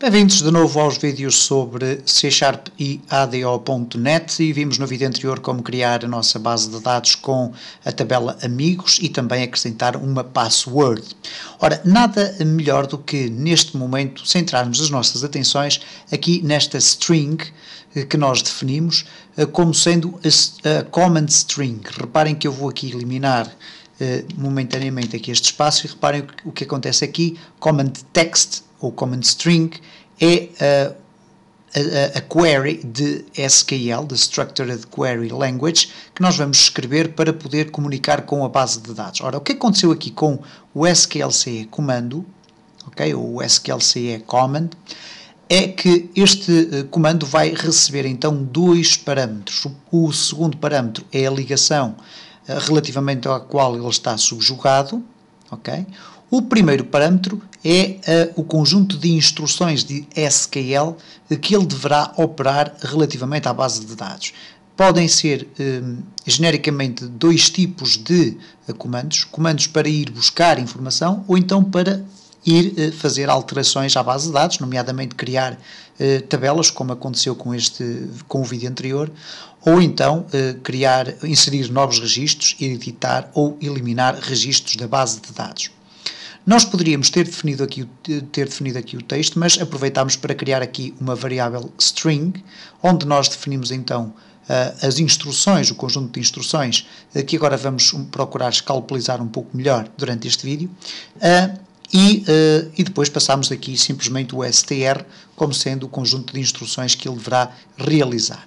Bem-vindos de novo aos vídeos sobre C# e ADO.NET e vimos no vídeo anterior como criar a nossa base de dados com a tabela amigos e também acrescentar uma password. Ora, nada melhor do que neste momento centrarmos as nossas atenções aqui nesta string que nós definimos como sendo a command string. Reparem que eu vou aqui eliminar momentaneamente aqui este espaço e reparem o que acontece aqui. Command text ou command string é a query de SQL, de Structured Query Language, que nós vamos escrever para poder comunicar com a base de dados. Ora, o que aconteceu aqui com o SQLCE comando, okay, ou o SQLCE command, é que este comando vai receber então dois parâmetros. O segundo parâmetro é a ligação relativamente à qual ele está subjugado, ok? O primeiro parâmetro é o conjunto de instruções de SQL que ele deverá operar relativamente à base de dados. Podem ser genericamente dois tipos de comandos para ir buscar informação ou então para ir fazer alterações à base de dados, nomeadamente criar tabelas, como aconteceu com o vídeo anterior, ou então inserir novos registros, editar ou eliminar registros da base de dados. Nós poderíamos ter definido aqui o texto, mas aproveitámos para criar aqui uma variável string, onde nós definimos então as instruções, o conjunto de instruções, que agora vamos procurar escalpelizar um pouco melhor durante este vídeo, e depois passamos aqui simplesmente o str como sendo o conjunto de instruções que ele deverá realizar.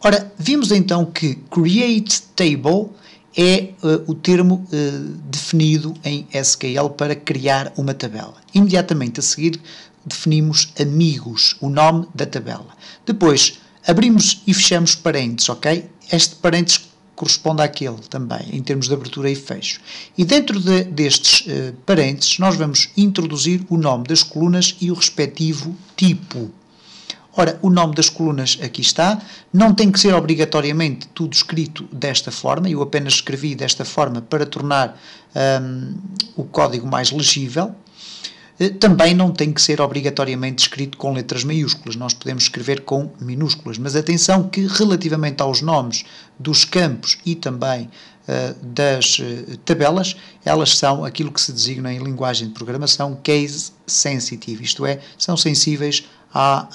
Ora, vimos então que create table é o termo definido em SQL para criar uma tabela. Imediatamente a seguir definimos amigos, o nome da tabela. Depois abrimos e fechamos parênteses, ok? Este parênteses corresponde àquele também, em termos de abertura e fecho. E dentro destes parênteses nós vamos introduzir o nome das colunas e o respectivo tipo. Ora, o nome das colunas aqui está, não tem que ser obrigatoriamente tudo escrito desta forma, eu apenas escrevi desta forma para tornar o código mais legível. Também não tem que ser obrigatoriamente escrito com letras maiúsculas, nós podemos escrever com minúsculas, mas atenção que relativamente aos nomes dos campos e também das tabelas, elas são aquilo que se designa em linguagem de programação case sensitive, isto é, são sensíveis a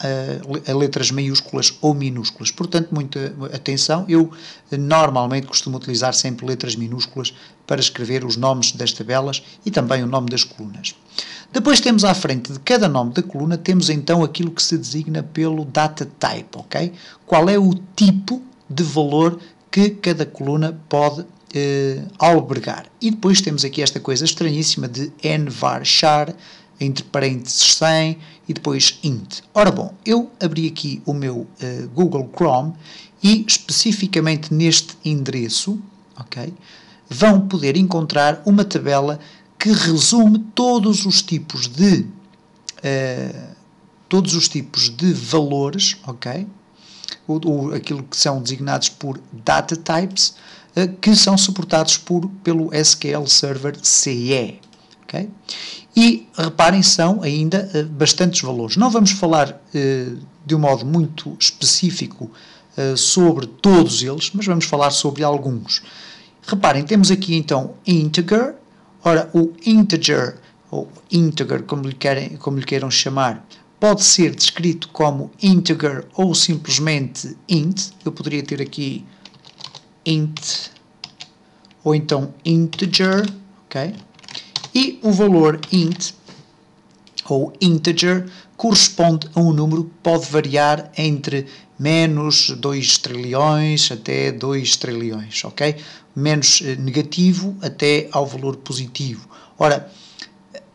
letras maiúsculas ou minúsculas. Portanto, muita atenção, eu normalmente costumo utilizar sempre letras minúsculas para escrever os nomes das tabelas e também o nome das colunas. Depois temos à frente de cada nome da coluna, temos então aquilo que se designa pelo data type, ok? Qual é o tipo de valor que cada coluna pode albergar. E depois temos aqui esta coisa estranhíssima de nvarchar, entre parênteses 100 e depois int. Ora bom, eu abri aqui o meu Google Chrome e especificamente neste endereço, ok, vão poder encontrar uma tabela que resume todos os tipos de valores, ok, aquilo que são designados por data types, que são suportados pelo SQL Server CE, ok? E reparem, são ainda bastantes valores. Não vamos falar de um modo muito específico sobre todos eles, mas vamos falar sobre alguns. Reparem, temos aqui então integer. Ora, o integer, ou integer, como lhe queiram chamar, pode ser descrito como integer ou simplesmente int. Eu poderia ter aqui int, ou então integer, ok? E o valor int, ou integer, corresponde a um número que pode variar entre menos 2 trilhões até 2 trilhões, ok? Menos negativo até ao valor positivo. Ora,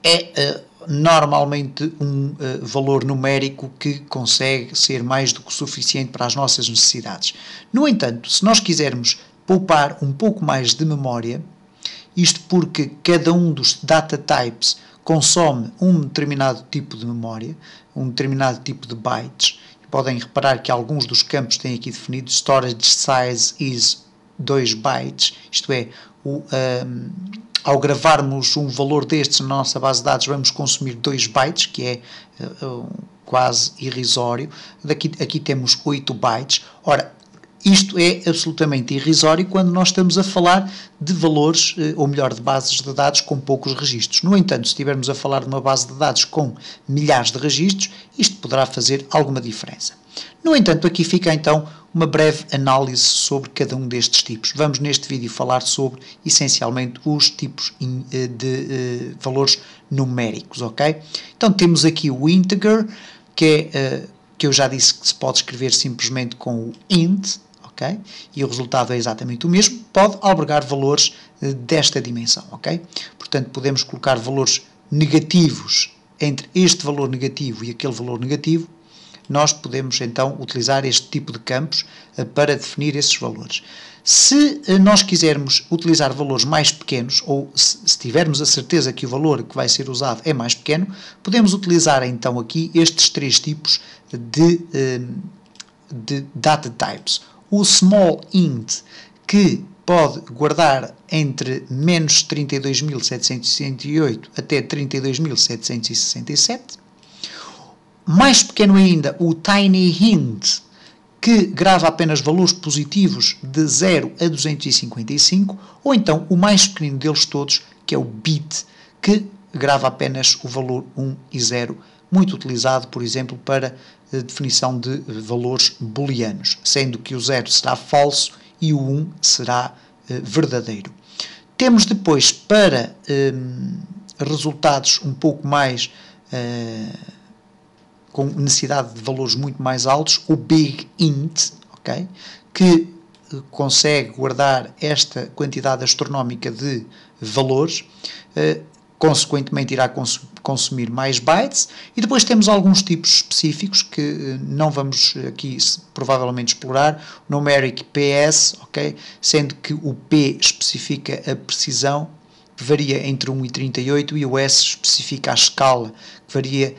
é normalmente um valor numérico que consegue ser mais do que suficiente para as nossas necessidades. No entanto, se nós quisermos poupar um pouco mais de memória, isto porque cada um dos data types consome um determinado tipo de memória, um determinado tipo de bytes. Podem reparar que alguns dos campos têm aqui definido storage size is 2 bytes, isto é, ao gravarmos um valor destes na nossa base de dados, vamos consumir 2 bytes, que é quase irrisório. Aqui temos 8 bytes. Ora, isto é absolutamente irrisório quando nós estamos a falar de valores, ou melhor, de bases de dados com poucos registros. No entanto, se estivermos a falar de uma base de dados com milhares de registros, isto poderá fazer alguma diferença. No entanto, aqui fica então uma breve análise sobre cada um destes tipos. Vamos neste vídeo falar sobre, essencialmente, os tipos de valores numéricos, ok? Então temos aqui o integer, que eu já disse que se pode escrever simplesmente com o int, ok? E o resultado é exatamente o mesmo, pode albergar valores desta dimensão, ok? Portanto, podemos colocar valores negativos entre este valor negativo e aquele valor negativo. Nós podemos então utilizar este tipo de campos para definir esses valores. Se nós quisermos utilizar valores mais pequenos, ou se tivermos a certeza que o valor que vai ser usado é mais pequeno, podemos utilizar então aqui estes 3 tipos de data types. O small int, que pode guardar entre menos 32.768 até 32.767. Mais pequeno ainda, o tiny int, que grava apenas valores positivos de 0 a 255, ou então o mais pequenino deles todos, que é o bit, que grava apenas o valor 1 e 0, muito utilizado, por exemplo, para a definição de valores booleanos, sendo que o 0 será falso e o 1 será verdadeiro. Temos depois, para resultados um pouco mais com necessidade de valores muito mais altos, o big int, okay, que consegue guardar esta quantidade astronómica de valores, consequentemente irá consumir mais bytes. E depois temos alguns tipos específicos que não vamos aqui provavelmente explorar, o numeric PS, okay, sendo que o P especifica a precisão, que varia entre 1 e 38, e o S especifica a escala, que varia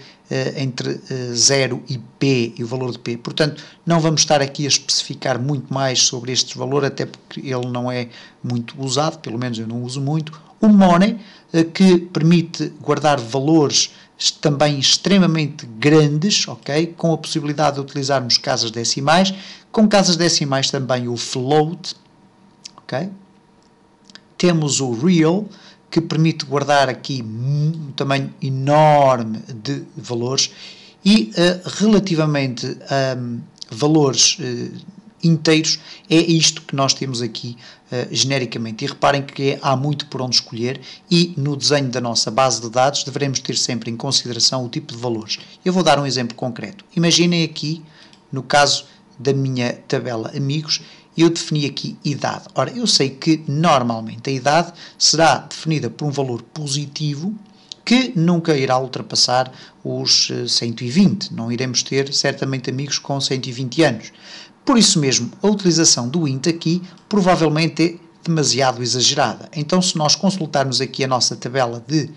entre 0 e P, e o valor de P. Portanto, não vamos estar aqui a especificar muito mais sobre este valor, até porque ele não é muito usado, pelo menos eu não uso muito. O money, que permite guardar valores também extremamente grandes, ok, com a possibilidade de utilizarmos casas decimais, com casas decimais também o float, ok. Temos o real, que permite guardar aqui um tamanho enorme de valores, e relativamente a valores inteiros, é isto que nós temos aqui genericamente. E reparem que há muito por onde escolher, e no desenho da nossa base de dados devemos ter sempre em consideração o tipo de valores. Eu vou dar um exemplo concreto. Imaginem aqui, no caso da minha tabela amigos, eu defini aqui idade. Ora, eu sei que normalmente a idade será definida por um valor positivo que nunca irá ultrapassar os 120. Não iremos ter, certamente, amigos com 120 anos. Por isso mesmo, a utilização do int aqui provavelmente é demasiado exagerada. Então, se nós consultarmos aqui a nossa tabela de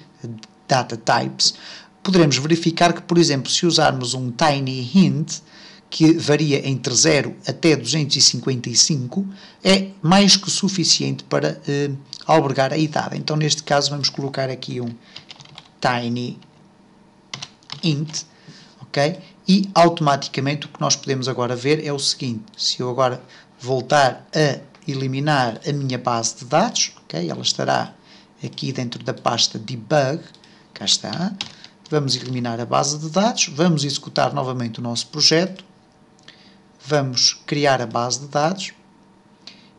data types, poderemos verificar que, por exemplo, se usarmos um tiny int, que varia entre 0 até 255, é mais que suficiente para albergar a idade. Então, neste caso, vamos colocar aqui um tiny int, ok? E automaticamente o que nós podemos agora ver é o seguinte: se eu agora voltar a eliminar a minha base de dados, ok? Ela estará aqui dentro da pasta debug, cá está. Vamos eliminar a base de dados, vamos executar novamente o nosso projeto. Vamos criar a base de dados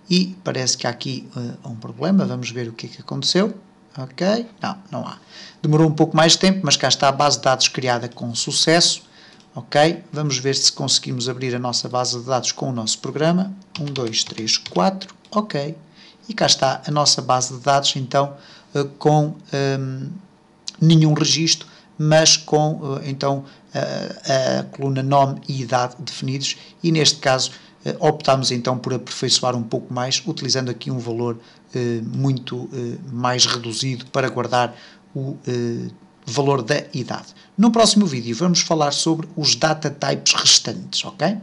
e parece que há aqui um problema. Vamos ver o que é que aconteceu. Ok? Não há. Demorou um pouco mais de tempo, mas cá está a base de dados criada com sucesso. Ok? Vamos ver se conseguimos abrir a nossa base de dados com o nosso programa. 1, 2, 3, 4. Ok. E cá está a nossa base de dados, então, com nenhum registro, mas com, então, a coluna nome e idade definidos, e neste caso optámos então por aperfeiçoar um pouco mais, utilizando aqui um valor muito mais reduzido para guardar o valor da idade. No próximo vídeo vamos falar sobre os data types restantes, ok?